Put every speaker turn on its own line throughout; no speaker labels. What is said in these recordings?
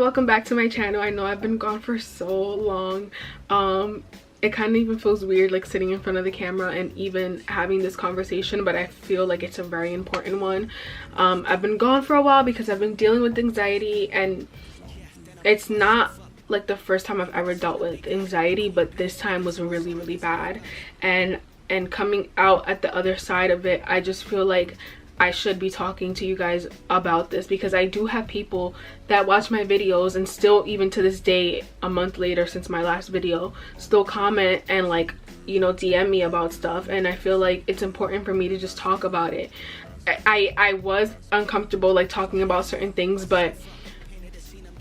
welcome back to my channel. I know I've been gone for so long. It kind of even feels weird like sitting in front of the camera and even having this conversation, but I feel like it's a very important one. I've been gone for a while because I've been dealing with anxiety, and it's not like the first time I've ever dealt with anxiety, but this time was really bad. And coming out at the other side of it, I just feel like I should be talking to you guys about this, because I do have people that watch my videos and still, even to this day, a month later since my last video, still comment and like, you know, DM me about stuff. And I feel like it's important for me to just talk about it. I was uncomfortable like talking about certain things, but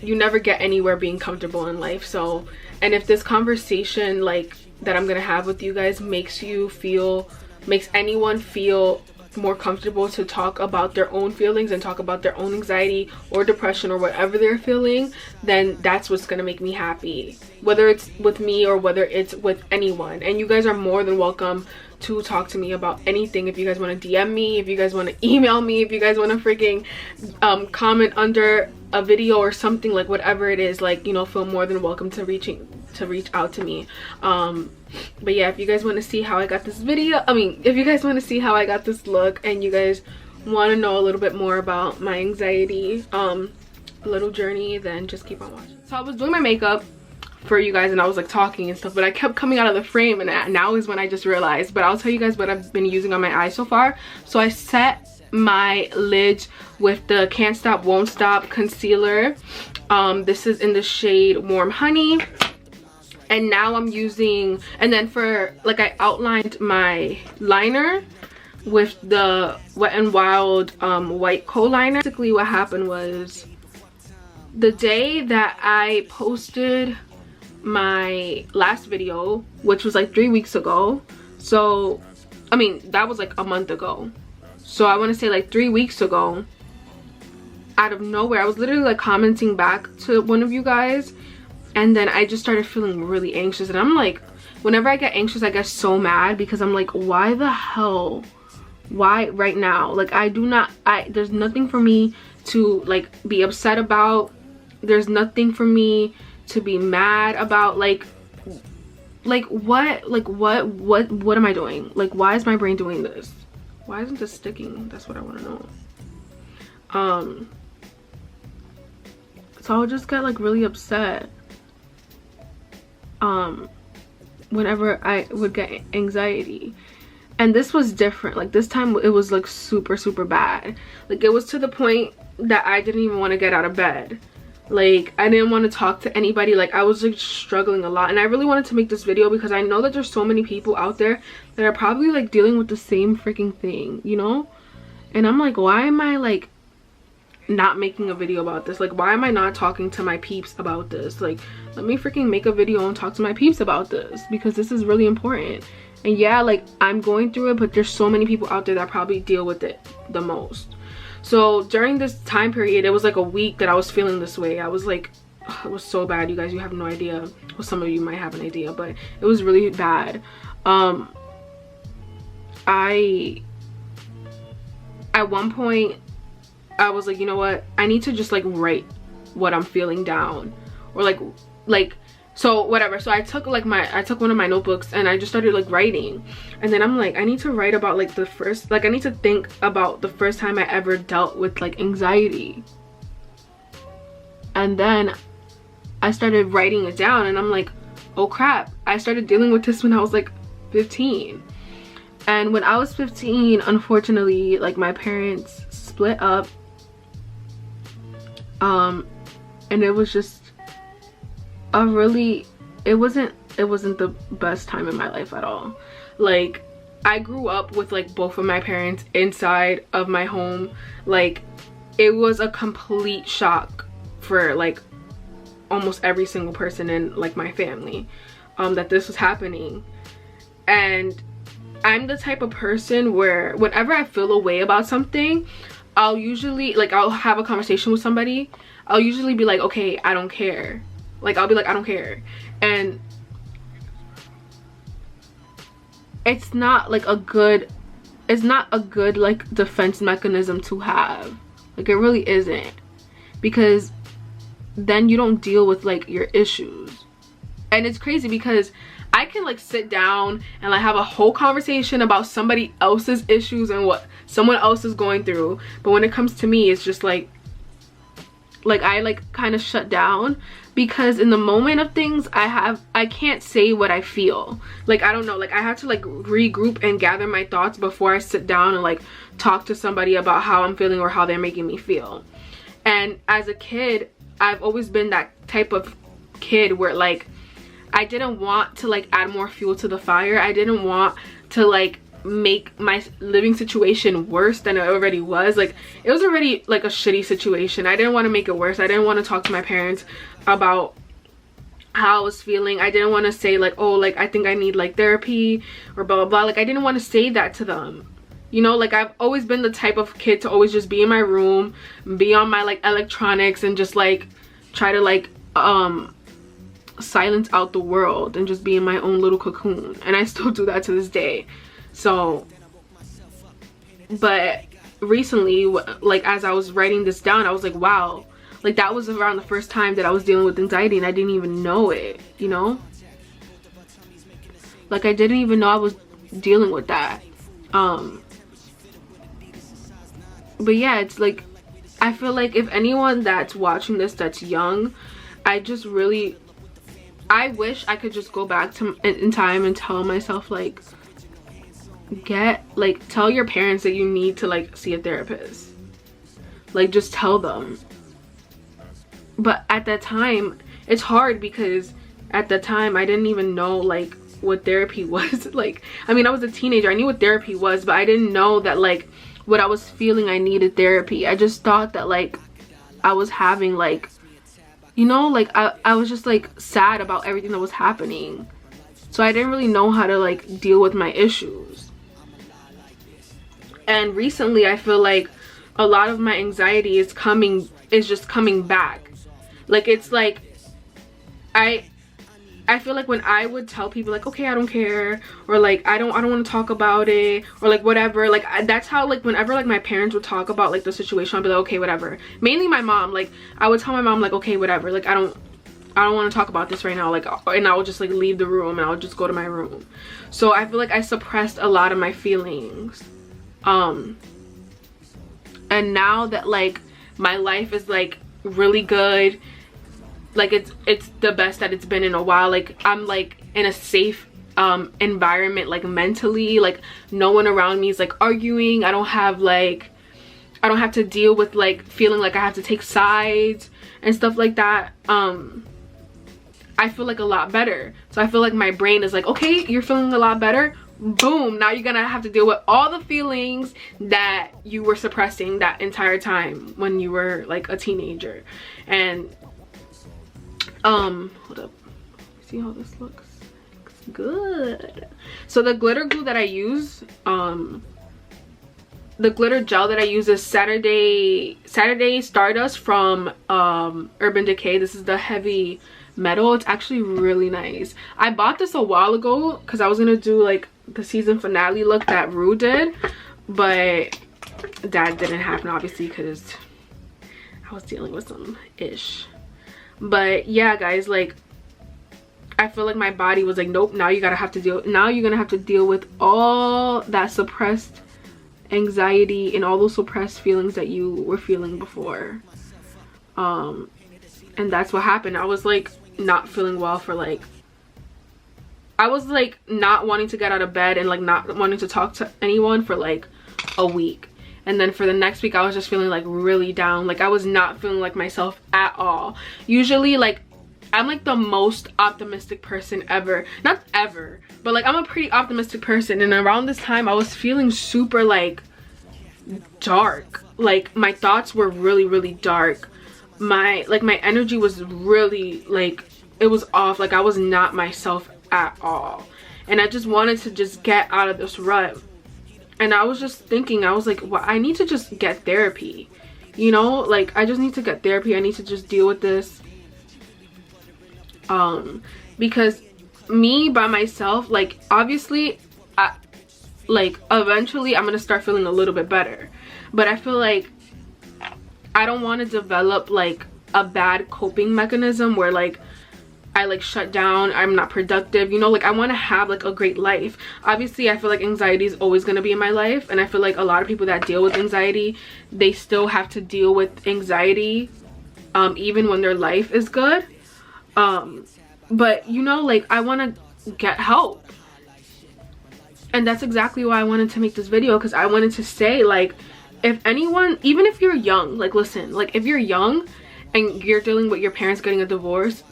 you never get anywhere being comfortable in life. So, and if this conversation like that I'm gonna have with you guys makes anyone feel more comfortable to talk about their own feelings and talk about their own anxiety or depression or whatever they're feeling, then that's what's gonna make me happy, whether it's with me or whether it's with anyone. And you guys are more than welcome to talk to me about anything. If you guys want to DM me, if you guys want to email me, if you guys want to freaking comment under a video or something, like whatever it is, like, you know, feel more than welcome to reach out to me. But yeah, if you guys want to see how I got this if you guys want to see how I got this look, and you guys want to know a little bit more about my anxiety little journey, then just keep on watching. So I was doing my makeup for you guys and I was like talking and stuff, but I kept coming out of the frame, and now is when I just realized. But I'll tell you guys what I've been using on my eyes so far. So I set my lids with the Can't Stop Won't Stop concealer. This is in the shade Warm Honey. And now I'm using, and then for like, I outlined my liner with the Wet n Wild white kohl liner. Basically what happened was, the day that I posted my last video, which was like 3 weeks ago, so I mean that was like a month ago, so I want to say like 3 weeks ago, out of nowhere I was literally like commenting back to one of you guys, and then I just started feeling really anxious. And I'm like, whenever I get anxious I get so mad, because I'm like, why the hell, why right now? Like there's nothing for me to like be upset about, there's nothing for me to be mad about. Like what am I doing? Like, why is my brain doing this? Why isn't this sticking? That's what I want to know. So I'll just get like really upset whenever I would get anxiety. And this was different. Like this time it was like super bad. Like it was to the point that I didn't even want to get out of bed. Like I didn't want to talk to anybody. Like I was like struggling a lot, and I really wanted to make this video because I know that there's so many people out there that are probably like dealing with the same freaking thing, you know. And I'm like, why am I like not making a video about this? Like, why am I not talking to my peeps about this? Like, let me freaking make a video and talk to my peeps about this, because this is really important. And yeah, like I'm going through it, but there's so many people out there that probably deal with it the most. So during this time period, it was like a week that I was feeling this way. I was like, it was so bad, you guys. You have no idea. Well, some of you might have an idea, but it was really bad. At one point I was like, you know what, I need to just like write what I'm feeling down, or like so whatever. So I took like I took one of my notebooks and I just started like writing. And then I'm like, I need to write about like I need to think about the first time I ever dealt with like anxiety. And then I started writing it down, and I'm like, oh crap, I started dealing with this when I was like 15. And when I was 15, unfortunately, like my parents split up. And it was just it wasn't the best time in my life at all. Like I grew up with like both of my parents inside of my home. Like it was a complete shock for like almost every single person in like my family that this was happening. And I'm the type of person where whenever I feel a way about something, I'll usually like, I'll have a conversation with somebody, I'll usually be like, okay, I don't care. Like I'll be like, I don't care. And it's not a good like defense mechanism to have. Like it really isn't, because then you don't deal with like your issues. And it's crazy because I can like sit down and like have a whole conversation about somebody else's issues and what someone else is going through, but when it comes to me, it's just like I like kind of shut down, because in the moment of things I can't say what I feel. Like, I don't know, like I have to like regroup and gather my thoughts before I sit down and like talk to somebody about how I'm feeling or how they're making me feel. And as a kid, I've always been that type of kid where like I didn't want to like add more fuel to the fire. I didn't want to like make my living situation worse than it already was. Like, it was already like a shitty situation. I didn't want to make it worse. I didn't want to talk to my parents about how I was feeling. I didn't want to say like, oh, like I think I need like therapy or blah blah blah. Like, I didn't want to say that to them, you know. Like, I've always been the type of kid to always just be in my room, be on my like electronics, and just like try to like silence out the world and just be in my own little cocoon. And I still do that to this day. So, but recently, like as I was writing this down, I was like, wow, like that was around the first time that I was dealing with anxiety and I didn't even know it, you know? Like, I didn't even know I was dealing with that. But yeah, it's like, I feel like if anyone that's watching this that's young, I wish I could just go back to in time and tell myself like, tell your parents that you need to like see a therapist. Like, just tell them. But at that time, it's hard because at that time I didn't even know like what therapy was. Like, I mean, I was a teenager, I knew what therapy was, but I didn't know that like what I was feeling I needed therapy. I just thought that like I was having like, you know, like I was just like sad about everything that was happening. So I didn't really know how to like deal with my issues. And recently I feel like a lot of my anxiety is just coming back. Like, it's like I feel like when I would tell people like, okay, I don't care, or like I don't want to talk about it, or like whatever, like that's how like whenever like my parents would talk about like the situation, I'd be like, okay, whatever. Mainly my mom, like I would tell my mom like, okay, whatever, like I don't want to talk about this right now, like, and I would just like leave the room and I would just go to my room. So I feel like I suppressed a lot of my feelings. And now that like my life is like really good, like it's the best that it's been in a while, like I'm like in a safe environment, like mentally, like no one around me is like arguing. I don't have to deal with like feeling like I have to take sides and stuff like that. I feel like a lot better. So I feel like my brain is like, okay, you're feeling a lot better, boom, now you're gonna have to deal with all the feelings that you were suppressing that entire time when you were like a teenager. And hold up, see how this looks good. So the glitter glue that I use, the glitter gel that I use is Saturday Stardust from Urban Decay. This is the heavy metal. It's actually really nice. I bought this a while ago because I was gonna do like the season finale look that Rue did, but that didn't happen obviously because I was dealing with some ish. But yeah, guys, like I feel like my body was like, nope, now you're gonna have to deal with all that suppressed anxiety and all those suppressed feelings that you were feeling before. And that's what happened. I was like not feeling well for like, I was like not wanting to get out of bed and like not wanting to talk to anyone for like a week. And then for the next week I was just feeling like really down. Like I was not feeling like myself at all. Usually like I'm like the most optimistic person ever. Not ever, but like I'm a pretty optimistic person. And around this time I was feeling super like dark. Like my thoughts were really dark. My energy was really like, it was off. Like I was not myself at all. And I just wanted to just get out of this rut. And I was just thinking, I was like, well, I need to just get therapy, you know, like I just need to get therapy. I need to just deal with this, because me by myself, like obviously like eventually I'm gonna start feeling a little bit better, but I feel like I don't want to develop like a bad coping mechanism where like I like shut down, I'm not productive, you know, like I want to have like a great life. Obviously I feel like anxiety is always going to be in my life, and I feel like a lot of people that deal with anxiety, they still have to deal with anxiety even when their life is good. But you know, like I want to get help, and that's exactly why I wanted to make this video, because I wanted to say, like, if anyone, even if you're young, like listen, like if you're young and you're dealing with your parents getting a divorce,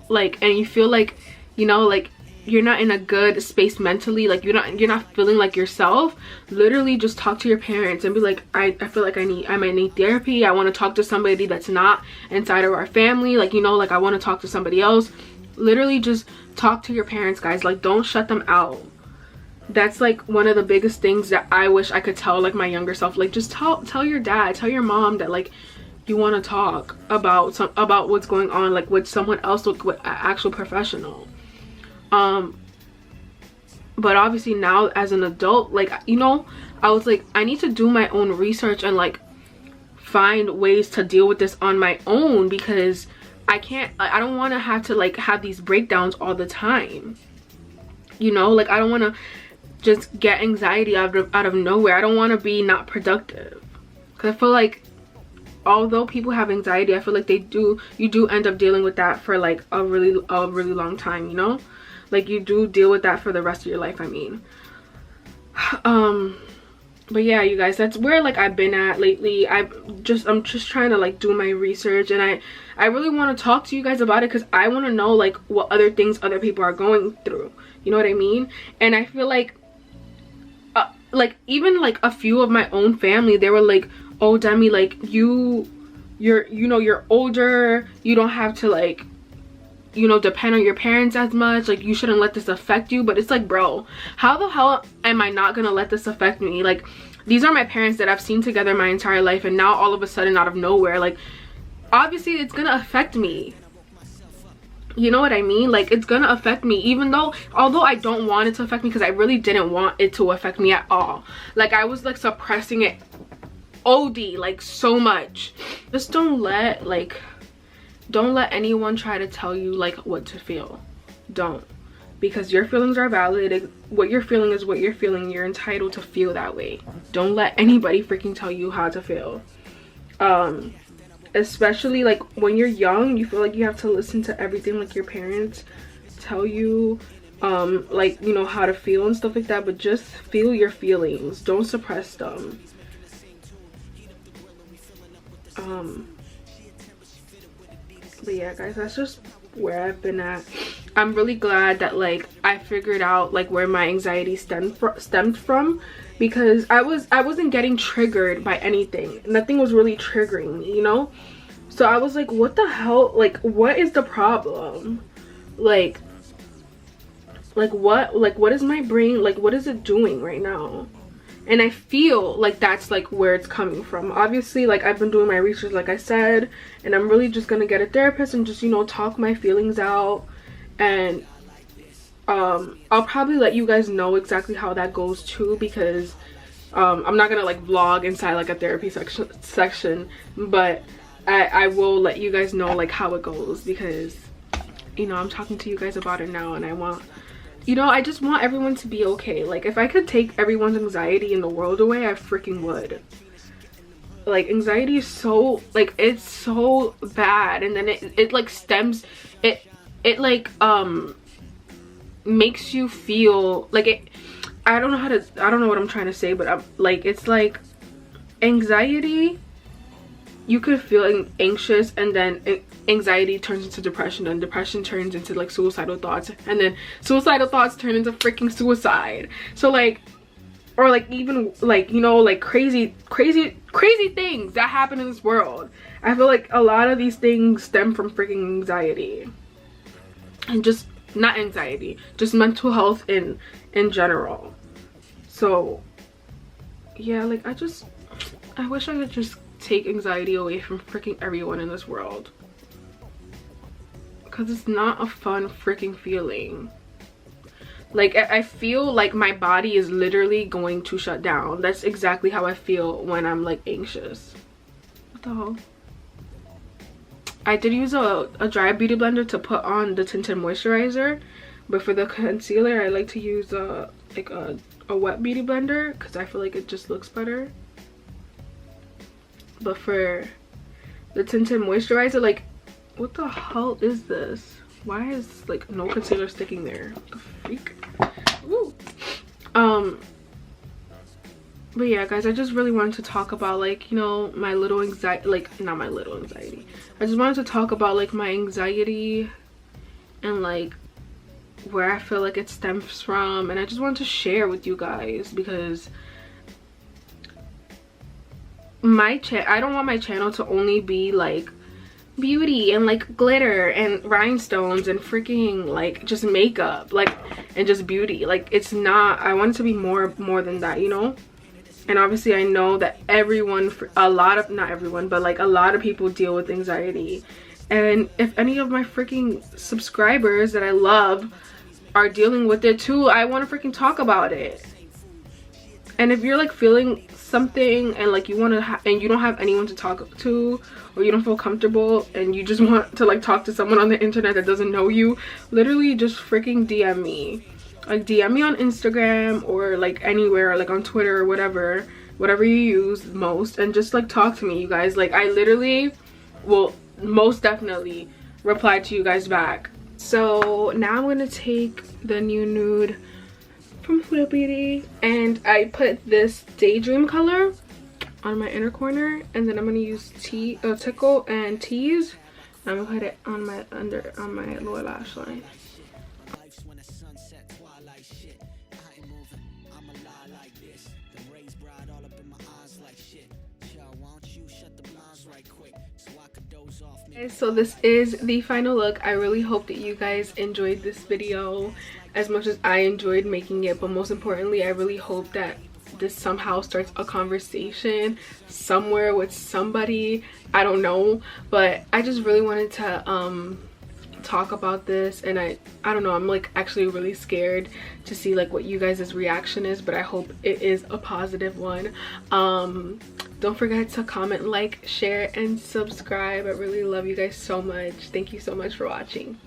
and you feel like, you know, like you're not in a good space mentally, like you're not feeling like yourself, literally just talk to your parents and be like, I feel like I might need therapy. I want to talk to somebody that's not inside of our family, like, you know, like I want to talk to somebody else. Literally just talk to your parents, guys. Like, don't shut them out. That's like one of the biggest things that I wish I could tell like my younger self. Like, just tell your dad, tell your mom that like you want to talk about what's going on, like with someone else, with an actual professional. But obviously now as an adult, like, you know, I was like, I need to do my own research and like find ways to deal with this on my own, because I don't want to have to like have these breakdowns all the time, you know, like I don't want to just get anxiety out of nowhere. I don't want to be not productive, because I feel like although people have anxiety, I feel like you do end up dealing with that for like a really long time, you know, like you do deal with that for the rest of your life, I mean. But yeah, you guys, that's where like I've been at lately. I'm just trying to like do my research, and I really want to talk to you guys about it, because I want to know like what other things other people are going through, you know what I mean? And I feel like even like a few of my own family, they were like, oh Demi, like you're older, you don't have to like, you know, depend on your parents as much, like you shouldn't let this affect you. But it's like, bro, how the hell am I not gonna let this affect me? Like, these are my parents that I've seen together my entire life, and now all of a sudden out of nowhere, like obviously it's gonna affect me, you know what I mean? Like, it's gonna affect me, even though although I don't want it to affect me, because I really didn't want it to affect me at all. Like, I was like suppressing it OD, like so much. Just don't let anyone try to tell you like what to feel. Don't, because your feelings are valid. What you're feeling is what you're feeling. You're entitled to feel that way. Don't let anybody freaking tell you how to feel. Especially like when you're young, you feel like you have to listen to everything like your parents tell you, like, you know, how to feel and stuff like that. But just feel your feelings, don't suppress them. But yeah, guys, that's just where I've been at. I'm really glad that like I figured out like where my anxiety stemmed from, because I wasn't getting triggered by anything. Nothing was really triggering me, you know. So I was like, what the hell, like what is the problem? Like what is my brain, like what is it doing right now? And I feel like that's like where it's coming from. Obviously, like I've been doing my research, like I said, and I'm really just gonna get a therapist and just, you know, talk my feelings out. And I'll probably let you guys know exactly how that goes too, because I'm not gonna like vlog inside like a therapy section, but I will let you guys know like how it goes, because, you know, I'm talking to you guys about it now, and I want, you know, I just want everyone to be okay. Like, if I could take everyone's anxiety in the world away, I freaking would. Like, anxiety is so, like, it's so bad, and then it like stems, it like makes you feel like it, I don't know what I'm trying to say, but I'm like, it's like anxiety, you could feel anxious, and then anxiety turns into depression, and depression turns into like suicidal thoughts, and then suicidal thoughts turn into freaking suicide. So like, or like even like, you know, like crazy things that happen in this world. I feel like a lot of these things stem from freaking anxiety, and just not anxiety, just mental health in general. So yeah, like I wish I could just take anxiety away from freaking everyone in this world, because it's not a fun freaking feeling. Like, I feel like my body is literally going to shut down. That's exactly how I feel when I'm like anxious. What the hell? I did use a dry beauty blender to put on the tinted moisturizer, but for the concealer I like to use like a wet beauty blender because I feel like it just looks better. But for the tinted moisturizer, like, what the hell is this? Why is like no concealer sticking there? What the freak? Woo. But yeah, guys, I just really wanted to talk about, like, you know, my little anxiety, like, not my little anxiety. I just wanted to talk about, like, my anxiety and, like, where I feel like it stems from. And I just wanted to share with you guys because I don't want my channel to only be, like, beauty and, like, glitter and rhinestones and freaking, like, just makeup, like, and just beauty. Like, it's not. I want it to be more than that, you know? And obviously I know that not everyone, but like a lot of people deal with anxiety. And if any of my freaking subscribers that I love are dealing with it too, I want to freaking talk about it. And if you're like feeling something and like you want to and you don't have anyone to talk to, or you don't feel comfortable and you just want to like talk to someone on the internet that doesn't know you, literally just freaking DM me. Like, DM me on Instagram or like anywhere, like on Twitter or whatever you use most, and just like talk to me, you guys. Like, I literally will most definitely reply to you guys back. So now I'm gonna take the new nude from Huda Beauty and I put this Daydream color on my inner corner, and then I'm gonna use Tickle and Tease. I'm gonna put it on my lower lash line. So this is the final look. I really hope that you guys enjoyed this video as much as I enjoyed making it, but most importantly I really hope that this somehow starts a conversation somewhere with somebody. I don't know, but I just really wanted to talk about this, and I don't know, I'm like actually really scared to see like what you guys' reaction is, but I hope it is a positive one. Don't forget to comment, like, share, and subscribe. I really love you guys so much. Thank you so much for watching.